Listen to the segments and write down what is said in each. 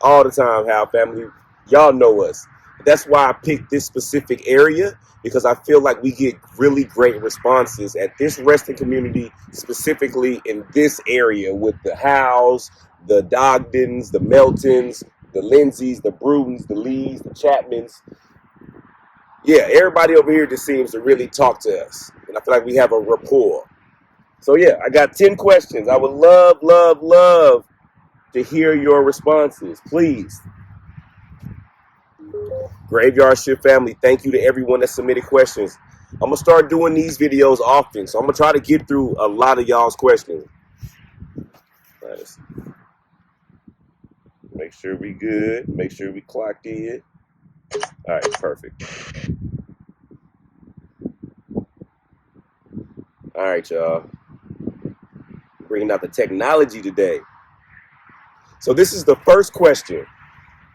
all the time, How family. Y'all know us. That's why I picked this specific area, because I feel like we get really great responses at this resting community, specifically in this area with the Howes, the Dogdens, the Meltons, the Lindsays, the Brutons, the Lees, the Chapmans. Yeah, everybody over here just seems to really talk to us. And I feel like we have a rapport. So yeah, I got 10 questions. I would love, love, love to hear your responses, please. Graveyard Shift family, thank you to everyone that submitted questions. I'm going to start doing these videos often, so I'm going to try to get through a lot of y'all's questions. Nice. Make sure we good. Make sure we clocked in. All right, perfect. All right, y'all. Bringing out the technology today. So this is the first question.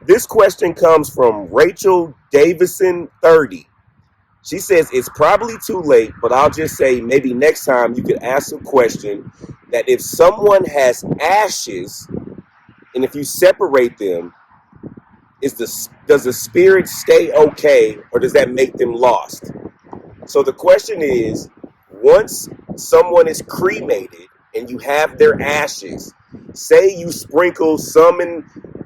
This question comes from Rachel Davison 30. She says, it's probably too late, but I'll just say maybe next time you could ask a question that if someone has ashes and if you separate them, does the spirit stay okay, or does that make them lost? So the question is, once someone is cremated and you have their ashes, say you sprinkle some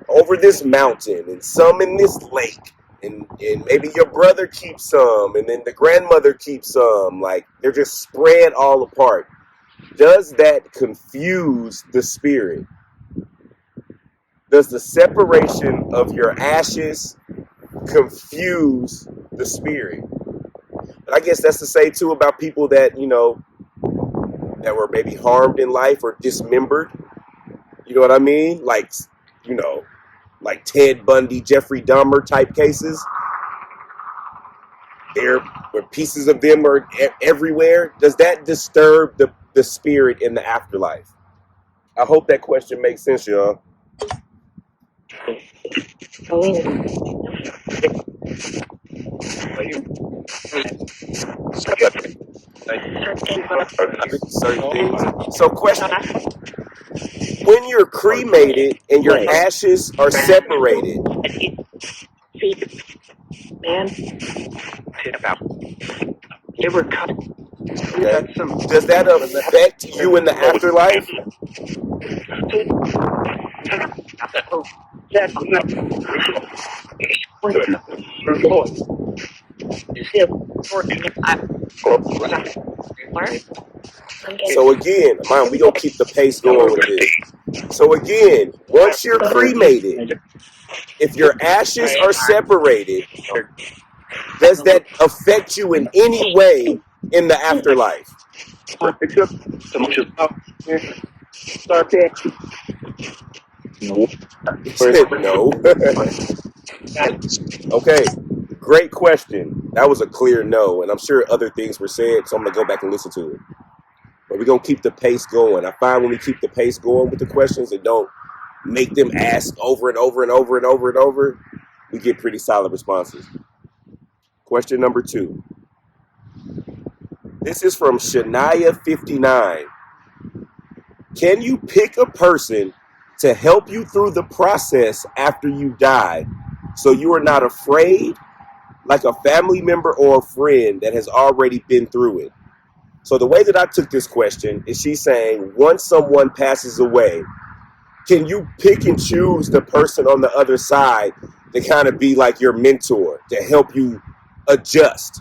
over this mountain and some in this lake, and maybe your brother keeps some, and then the grandmother keeps some, like they're just spread all apart. Does that confuse the spirit? Does the separation of your ashes confuse the spirit? And I guess that's to say too about people that, you know, that were maybe harmed in life or dismembered. You know what I mean? Like, you know, like Ted Bundy, Jeffrey Dahmer type cases. There, where pieces of them are everywhere. Does that disturb the spirit in the afterlife? I hope that question makes sense, y'all. Certain things. So question, when you're cremated and your ashes are separated, okay, does that affect you in the afterlife? So again, man, we gonna keep the pace going with this. So again, once you're cremated, if your ashes are separated, does that affect you in any way in the afterlife? No. Okay, great question. That was a clear no, and I'm sure other things were said, so I'm gonna go back and listen to it. But we're gonna keep the pace going. I find when we keep the pace going with the questions and don't make them ask over and over and over and over and over, we get pretty solid responses. Question number 2. This is from Shania59. Can you pick a person to help you through the process after you die, so you are not afraid, like a family member or a friend that has already been through it? So the way that I took this question is she's saying, once someone passes away, can you pick and choose the person on the other side to kind of be like your mentor, to help you adjust?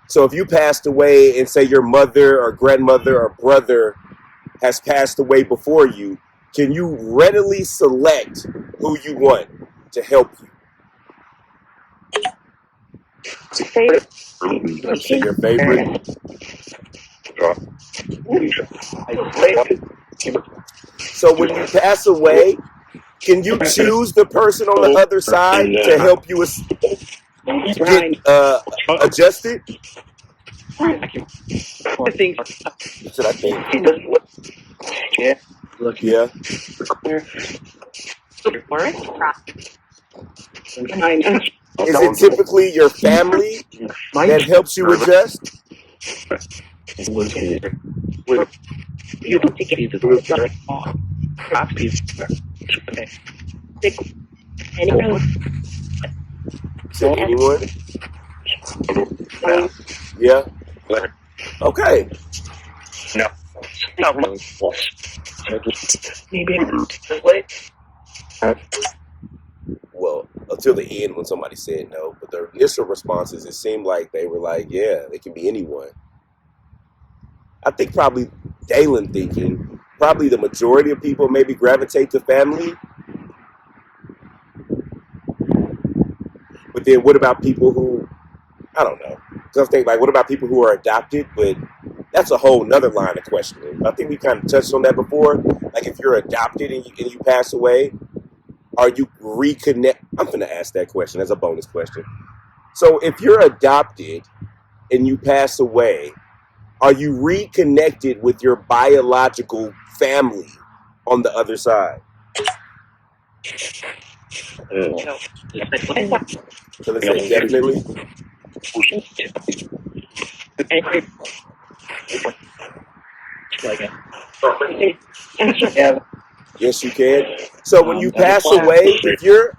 So if you passed away and say your mother or grandmother or brother has passed away before you, can you readily select who you want to help you? Say your favorite. So when you pass away, can you choose the person on the other side to help you get adjusted? That's what I think. Yeah. Is it typically your family that helps you adjust? Anyone? Said anyone? No. Yeah. Okay. No. Maybe wait. Well, until the end when somebody said no, but their initial responses, it seemed like they were like, yeah, it can be anyone. I think probably Dalen thinking, probably the majority of people maybe gravitate to family. But then what about people who, I don't know. Because I think, like, what about people who are adopted? But that's a whole nother line of questioning. I think we kind of touched on that before. Like, if you're adopted and you pass away, are you reconnect? I'm going to ask that question as a bonus question. So if you're adopted and you pass away, are you reconnected with your biological family on the other side? No. So let's say definitely. Yeah. Yes, you can. So when you pass away, if you're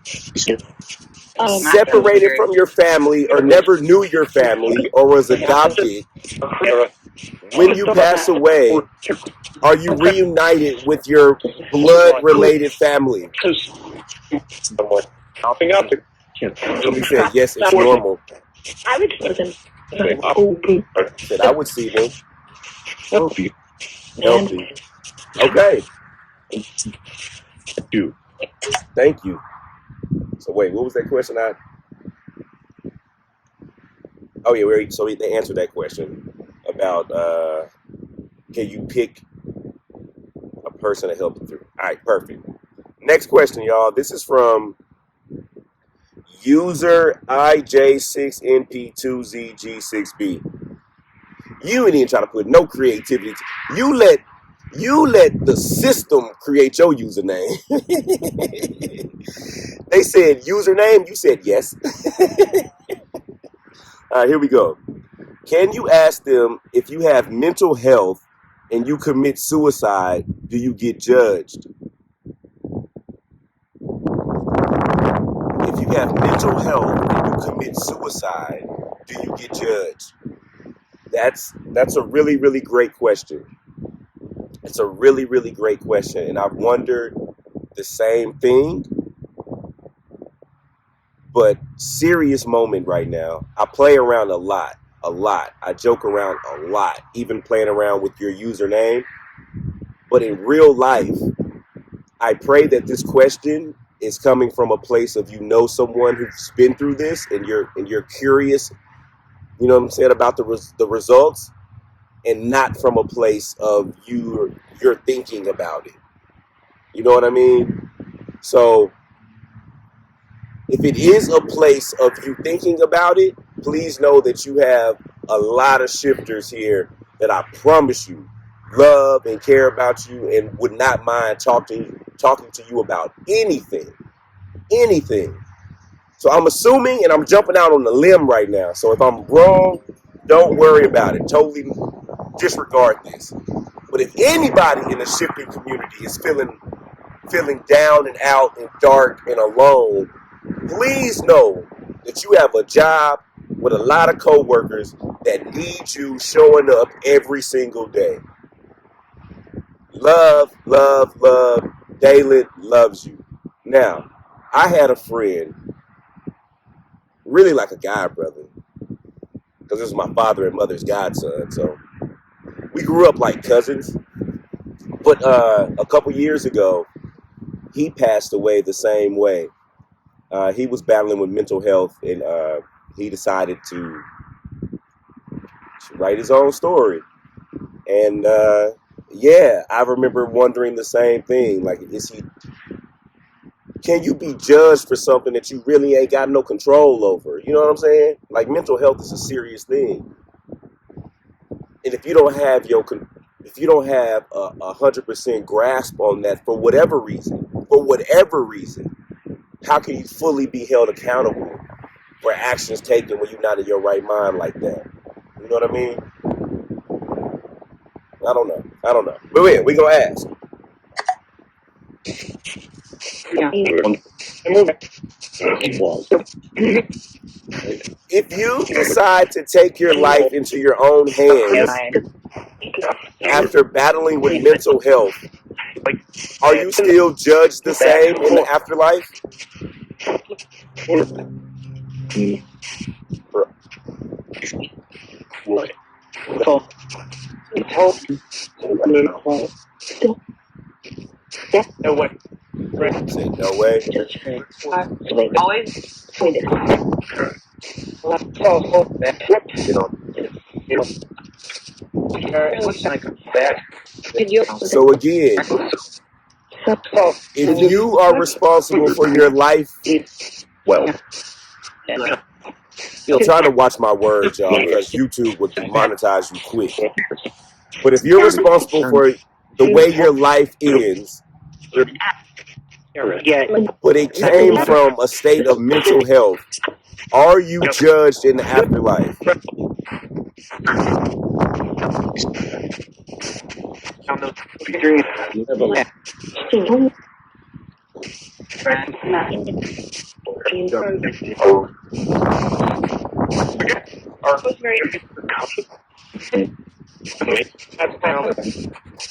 separated from your family or never knew your family or was adopted, when you pass away, are you reunited with your blood-related family? Somebody said, yes, it's normal. I would see them. Said, I would see them Healthy. healthy. Okay. Thank you. So wait, what was that question? Oh yeah, so they answered that question about can you pick a person to help you through? All right, perfect. Next question, y'all. This is from user IJ6NP2ZG6B. You ain't even trying to put no creativity. You let the system create your username. They said username. You said yes. All right, here we go. Can you ask them if you have mental health and you commit suicide, do you get judged? If you have mental health and you commit suicide, do you get judged? That's a really, really great question. It's a really, really great question. And I've wondered the same thing. But serious moment right now. I play around a lot. I joke around a lot, even playing around with your username. But in real life, I pray that this question is coming from a place of someone who's been through this and you're curious, you know what I'm saying, about the results, and not from a place of you're thinking about it. You know what I mean? So if it is a place of you thinking about it, please know that you have a lot of shifters here that I promise you love and care about you and would not mind talking to you about anything. So I'm assuming, and I'm jumping out on the limb right now. So if I'm wrong, don't worry about it. Totally disregard this. But if anybody in the shifting community is feeling down and out and dark and alone, please know that you have a job with a lot of coworkers that need you showing up every single day. Love, love, love. Dalen loves you. Now, I had a friend, really like a god brother, because this is my father and mother's godson. So we grew up like cousins. But a couple years ago, he passed away the same way. He was battling with mental health, and he decided to write his own story. And yeah, I remember wondering the same thing. Like, can you be judged for something that you really ain't got no control over? You know what I'm saying? Like, mental health is a serious thing. And if you don't have a 100% grasp on that for whatever reason, how can you fully be held accountable for actions taken when you're not in your right mind like that? You know what I mean? I don't know. But yeah, we gonna ask. Yeah. If you decide to take your life into your own hands after battling with mental health, are you still judged the same in the afterlife? Said no way. So again, if you are responsible for your life, I'm trying to watch my words, y'all, because YouTube would demonetize you quick. But if you're responsible for the way your life ends, but it came from a state of mental health, are you judged in the afterlife?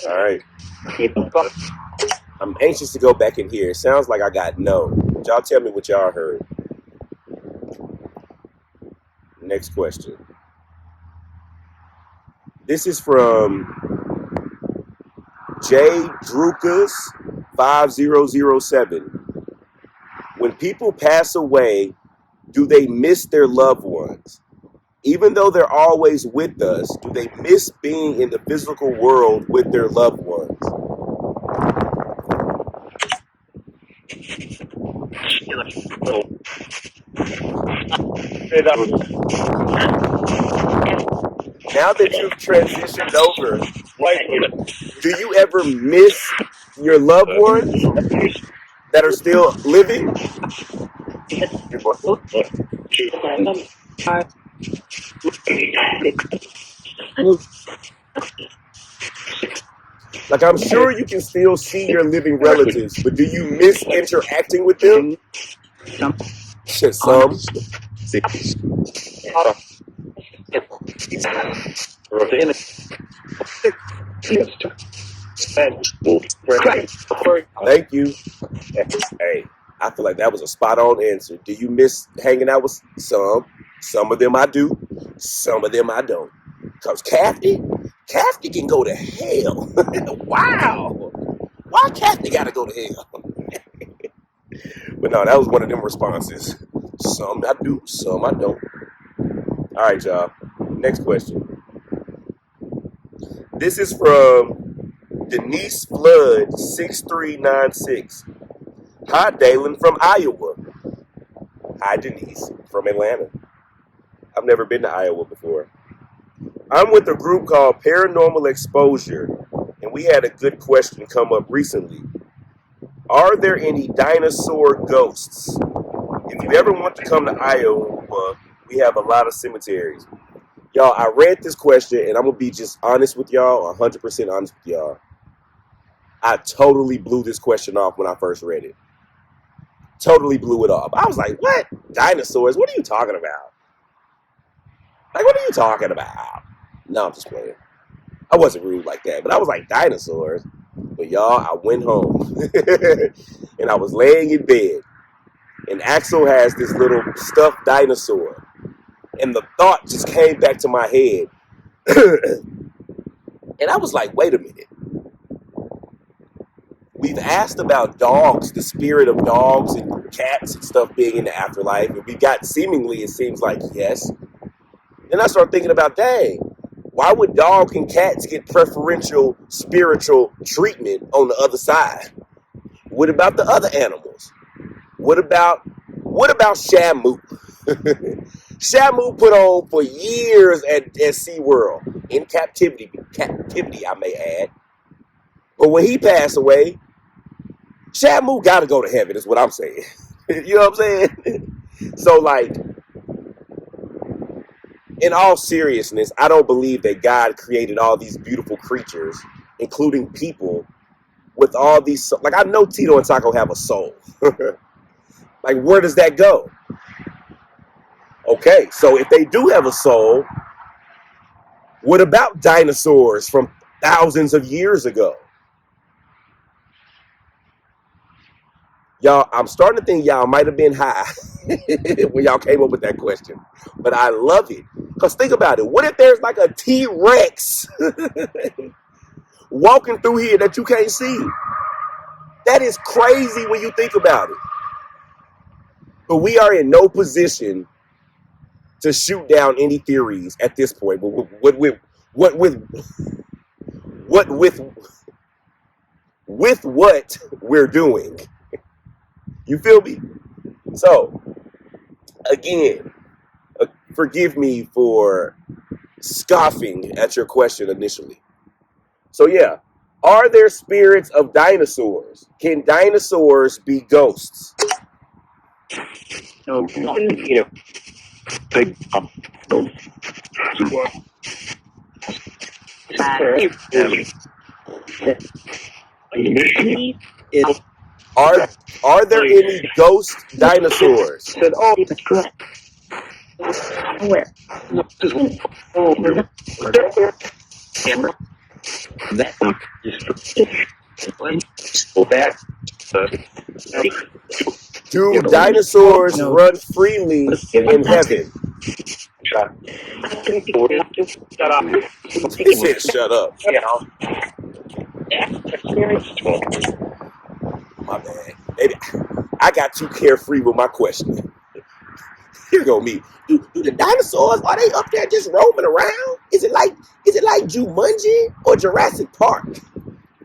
All right. I'm anxious to go back in here. It sounds like I got no. But y'all tell me what y'all heard. Next question. This is from J. Drukas 5007. When people pass away, do they miss their loved ones? Even though they're always with us, do they miss being in the physical world with their loved ones? Now that you've transitioned over, do you ever miss your loved ones that are still living? Like, I'm sure you can still see your living relatives, but do you miss interacting with them? Shit, some. Thank you. Hey, I feel like that was a spot on answer. Do you miss hanging out with some? Some of them I do. Some of them I don't. Because Kathy can go to hell. Wow. Why Kathy gotta go to hell? But no, that was one of them responses. Some I do, some I don't. All right, y'all. Next question. This is from Denise Flood 6396. Hi, Dalen from Iowa. Hi, Denise from Atlanta. I've never been to Iowa before. I'm with a group called Paranormal Exposure, and we had a good question come up recently. Are there any dinosaur ghosts? If you ever want to come to Iowa, we have a lot of cemeteries. Y'all, I read this question, and I'm going to be just honest with y'all, 100% honest with y'all. I totally blew this question off when I first read it. Totally blew it off. I was like, what? Dinosaurs? What are you talking about? Like, what are you talking about? No, I'm just playing. I wasn't rude like that, but I was like, dinosaurs? But y'all, I went home, and I was laying in bed, and Axel has this little stuffed dinosaur, and the thought just came back to my head, and I was like, wait a minute. We've asked about dogs, the spirit of dogs and cats and stuff being in the afterlife, and we got seemingly, it seems like, yes. Then I started thinking about, dang, why would dogs and cats get preferential spiritual treatment on the other side? What about the other animals? What about Shamu? Shamu put on for years at SeaWorld, in captivity, I may add. But when he passed away, Shamu got to go to heaven, is what I'm saying. You know what I'm saying? So, like, in all seriousness, I don't believe that God created all these beautiful creatures, including people, with all these... Like, I know Tito and Taco have a soul. Like, where does that go? Okay, so if they do have a soul, what about dinosaurs from thousands of years ago? Y'all, I'm starting to think y'all might have been high when y'all came up with that question. But I love it. Because think about it. What if there's like a T-Rex walking through here that you can't see? That is crazy when you think about it. But we are in no position to shoot down any theories at this point. But with what we're doing. You feel me? So, again, forgive me for scoffing at your question initially. So yeah, are there spirits of dinosaurs? Can dinosaurs be ghosts? No, you know, big Are there any ghost dinosaurs? oh, it's good. Where? Do dinosaurs run freely in heaven? He said, shut up. My bad. Maybe I got too carefree with my question. Here go me. Do the dinosaurs, are they up there just roaming around? Is it like Jumanji or Jurassic Park?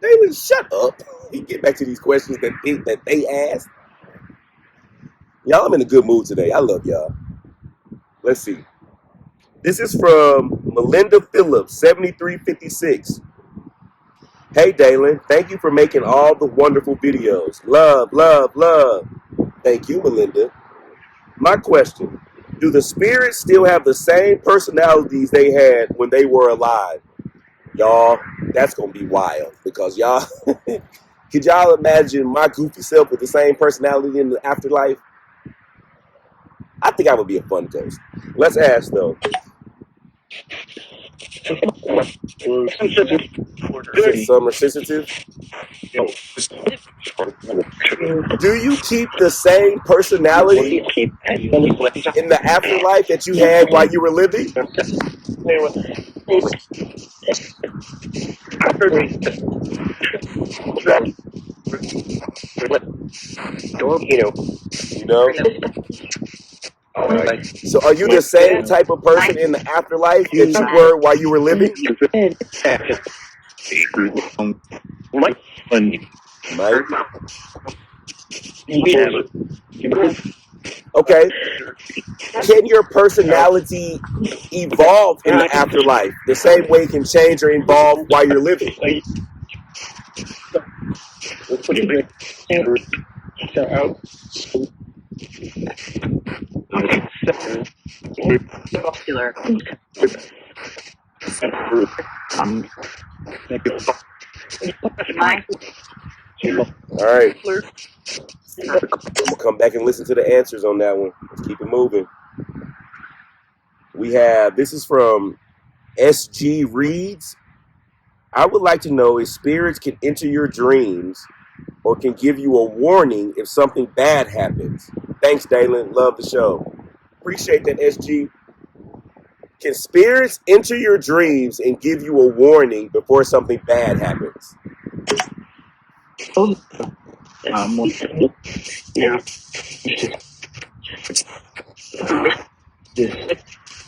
Dalen, shut up. Get back to these questions that they asked. Y'all, I'm in a good mood today. I love y'all. Let's see. This is from Melinda Phillips, 7356. Hey, Dalen, thank you for making all the wonderful videos. Love, love, love. Thank you, Melinda. My question, do the spirits still have the same personalities they had when they were alive? Y'all, that's going to be wild because y'all, could y'all imagine my goofy self with the same personality in the afterlife? I think I would be a fun ghost. Let's ask, though. Some are sensitive. Do you keep the same personality in the afterlife that you had while you were living? You know? So are you the same type of person in the afterlife that you were while you were living? Mike? Okay. Can your personality evolve in the afterlife the same way it can change or evolve while you're living? All right. I'm gonna come back and listen to the answers on that one. Let's keep it moving. We have, this is from SG Reads. I would like to know if spirits can enter your dreams or can give you a warning if something bad happens. Thanks, Dalen. Love the show. Appreciate that, SG. Can spirits enter your dreams and give you a warning before something bad happens?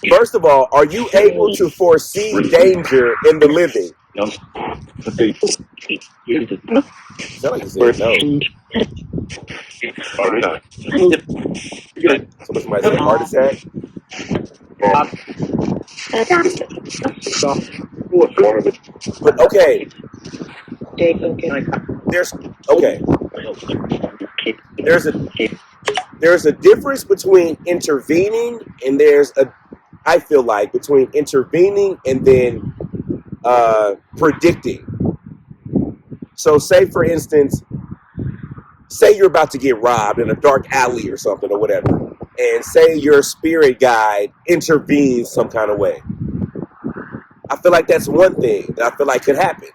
First of all, are you able to foresee danger in the living? I feel like you said no. Somebody might say a heart attack. But okay. There's a difference between intervening and I feel like between intervening and then predicting. So say for instance, say you're about to get robbed in a dark alley or something or whatever, and say your spirit guide intervenes some kind of way. I feel like that's one thing that I feel like could happen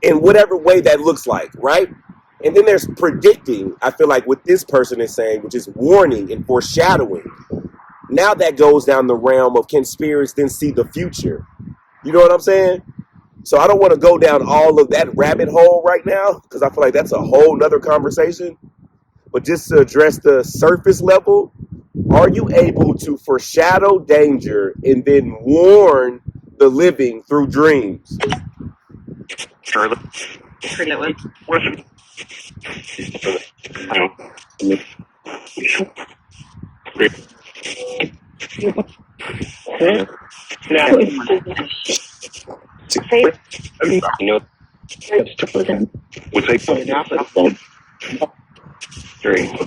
in whatever way that looks like, right? And then there's predicting, I feel like what this person is saying, which is warning and foreshadowing. Now that goes down the realm of can spirits then see the future? You know what I'm saying? So I don't want to go down all of that rabbit hole right now because I feel like that's a whole nother conversation. But just to address the surface level, are you able to foreshadow danger and then warn the living through dreams? Charlotte.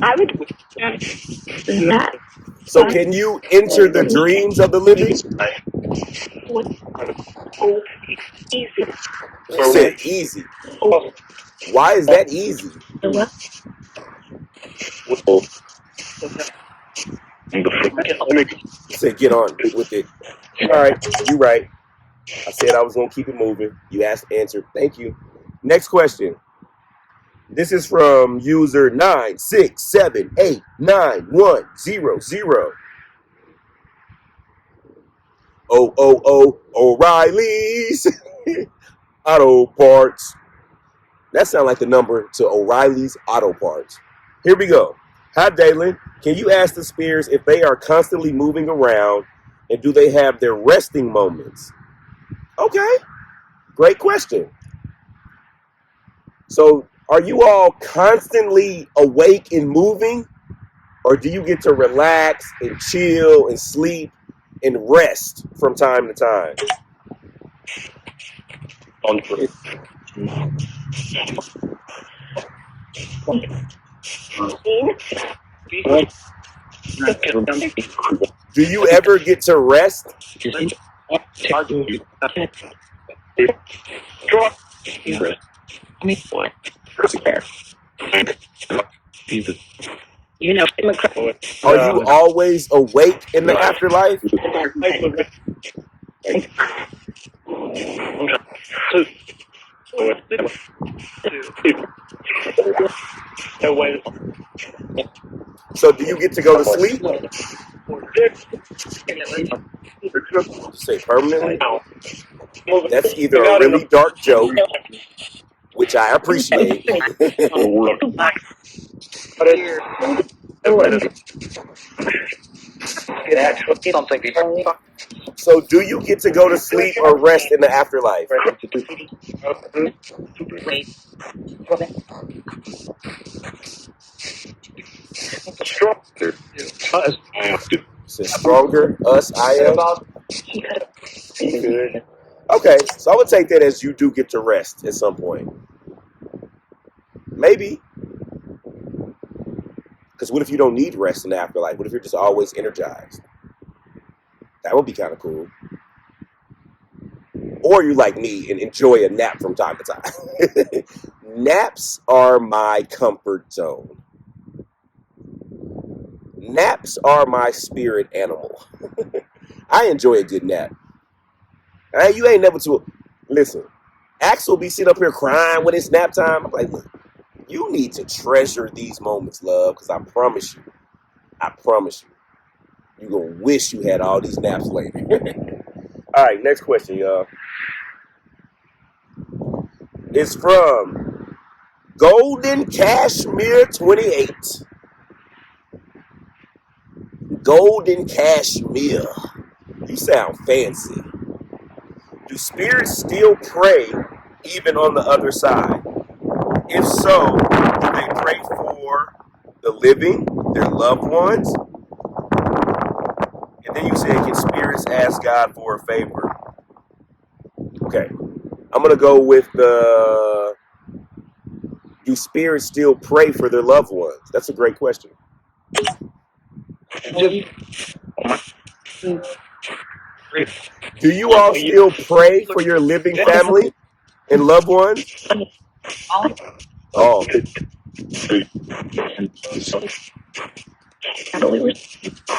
I would not. So can you enter the dreams of the living? Easy. You said easy. Why is that easy? You said get on with it. All right, you right. I said I was going to keep it moving. You asked, answered. Thank you. Next question. This is from user 967899100. O'Reilly's Auto Parts. That sounds like the number to O'Reilly's Auto Parts. Here we go. Hi, Dalen. Can you ask the spirits if they are constantly moving around and do they have their resting moments? Okay. Great question. So, are you all constantly awake and moving? Or do you get to relax and chill and sleep and rest from time to time? Do you ever get to rest? Are you always awake in the afterlife? So do you get to go to sleep? Say permanently? That's either a really dark joke, which I appreciate. So do you get to go to sleep or rest in the afterlife? So stronger, us, I am. Good. Okay, so I would take that as you do get to rest at some point. Maybe. Because what if you don't need rest in the afterlife? What if you're just always energized? That would be kind of cool. Or you like me and enjoy a nap from time to time. Naps are my comfort zone. Naps are my spirit animal. I enjoy a good nap. You ain't never to listen. Axel be sitting up here crying when it's nap time. I'm like, look, you need to treasure these moments, love, because I promise you, you're gonna wish you had all these naps later. All right, next question, y'all. It's from Golden Cashmere 28. Golden Cashmere. You sound fancy. Do spirits still pray even on the other side? If so, do they pray for the living, their loved ones? And then you said, can spirits ask God for a favor? Okay. I'm going to go with the, do spirits still pray for their loved ones? That's a great question. Do you all still pray for your living family and loved ones? Oh,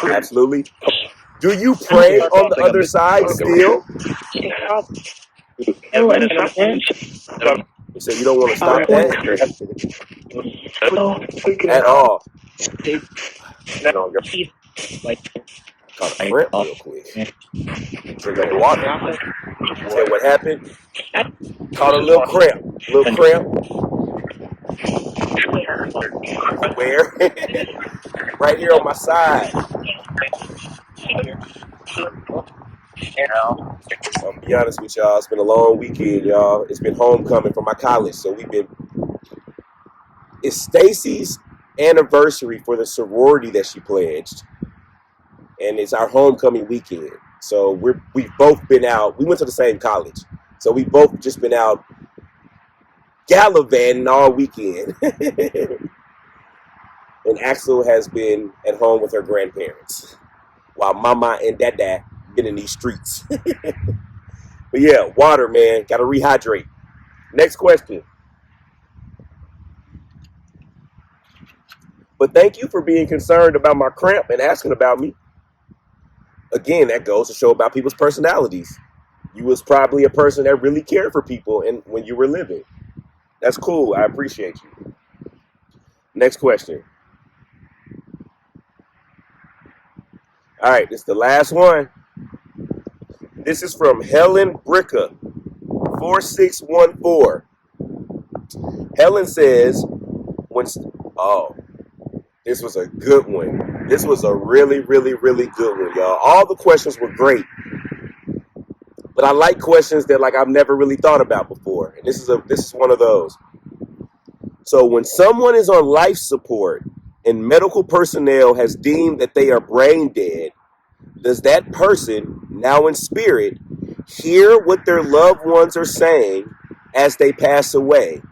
Absolutely. Do you pray on the other side still? So you don't want to stop that at all. Caught a cramp real quick. Drink up water. Tell what happened. Caught a little cramp. Little cramp. Where? Right here on my side. I'll be honest with y'all. It's been a long weekend, y'all. It's been homecoming for my college, so it's Stacy's anniversary for the sorority that she pledged, and it's our homecoming weekend. So we've both been out. We went to the same college, so we both just been out gallivanting all weekend. And Axel has been at home with her grandparents, while Mama and Dada been in these streets. But yeah, water, man. Gotta rehydrate. Next question. But thank you for being concerned about my cramp and asking about me. Again, that goes to show about people's personalities. You was probably a person that really cared for people and when you were living. That's cool. I appreciate you. Next question. All right, this is the last one. This is from Helen Bricka, 4614. Helen says, this was a good one. This was a really, really, really good one, y'all. All the questions were great. But I like questions that I've never really thought about before. And this is one of those. So when someone is on life support and medical personnel has deemed that they are brain dead, does that person, now in spirit, hear what their loved ones are saying as they pass away?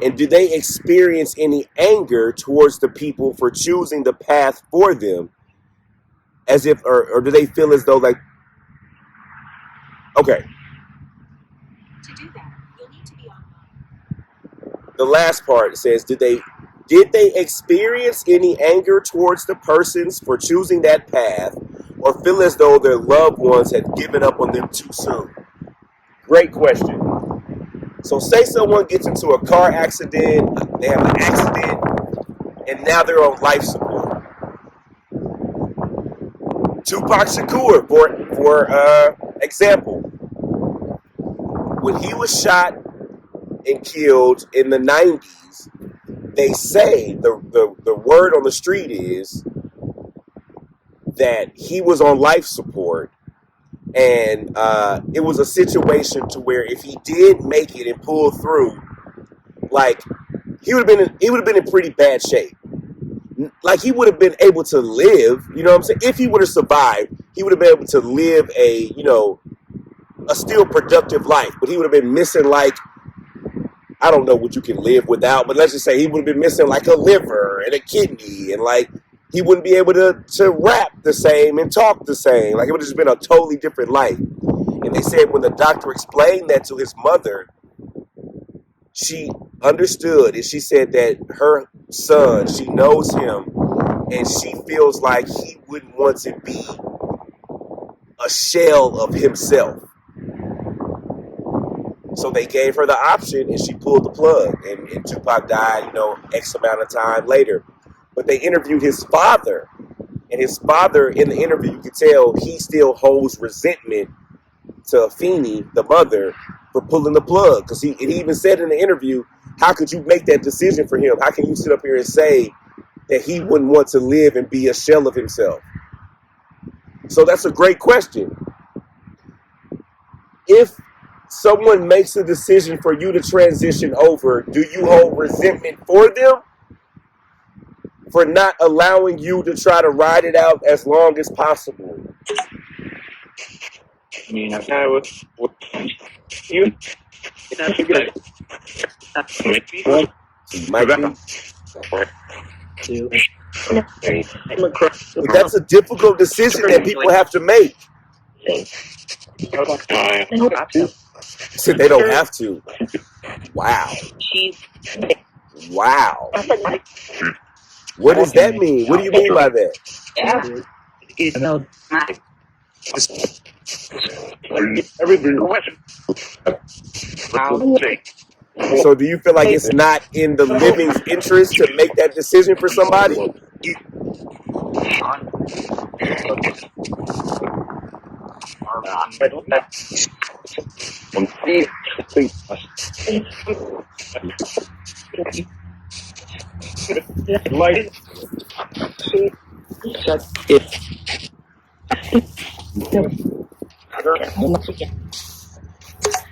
And do they experience any anger towards the people for choosing the path for them, as if, or do they feel as though okay. To do that, you'll need to be online. The last part says, did they experience any anger towards the persons for choosing that path, or feel as though their loved ones had given up on them too soon? Great question. So say someone gets into a car accident, they have an accident, and now they're on life support. Tupac Shakur, for example, when he was shot and killed in the 90s, they say, the word on the street is that he was on life support, and it was a situation to where if he did make it and pull through, he would have been in pretty bad shape. He would have been able to live, you know what I'm saying? If he would have survived, he would have been able to live a still productive life, but he would have been missing I don't know what you can live without, but let's just say he would have been missing a liver and a kidney, and he wouldn't be able to rap the same and talk the same. It would have just been a totally different life. And they said when the doctor explained that to his mother, she understood, and she said that her son, she knows him, and she feels like he wouldn't want to be a shell of himself. So they gave her the option, and she pulled the plug, and Tupac died, X amount of time later. But they interviewed his father, and his father, in the interview, you could tell he still holds resentment to Afeni, the mother, for pulling the plug. Because he even said in the interview, how could you make that decision for him? How can you sit up here and say that he wouldn't want to live and be a shell of himself? So that's a great question. If someone makes a decision for you to transition over, do you hold resentment for them for not allowing you to try to ride it out as long as possible? I mean, I was you. That's good. You might be. But that's a difficult decision that people have to make. So they don't have to. Wow. Wow. What does that mean? What do you mean by that? So do you feel like it's not in the living's interest to make that decision for somebody?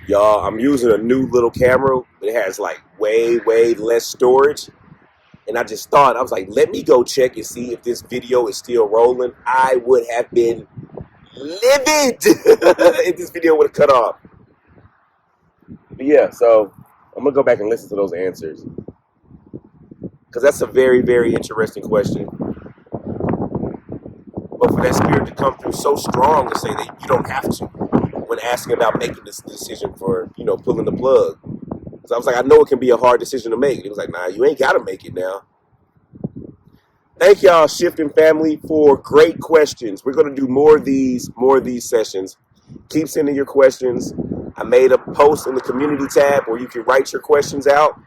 Y'all, I'm using a new little camera. It has like way less storage. And I just thought, I was like, let me go check and see if this video is still rolling. I would have been livid if this video would have cut off. But yeah, so I'm going to go back and listen to those answers. Because that's a very interesting question. But for that spirit to come through so strong to say that you don't have to when asking about making this decision for, pulling the plug. So I was like, I know it can be a hard decision to make. He was like, nah, you ain't got to make it now. Thank y'all, Shifting family, for great questions. We're going to do more of these sessions. Keep sending your questions. I made a post in the community tab where you can write your questions out.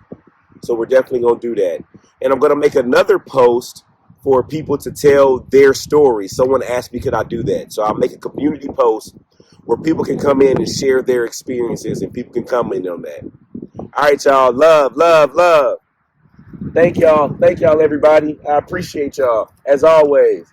So we're definitely going to do that. And I'm going to make another post for people to tell their story. Someone asked me, could I do that? So I'll make a community post where people can come in and share their experiences and people can comment on that. All right, y'all. Love. Thank y'all, everybody. I appreciate y'all, as always.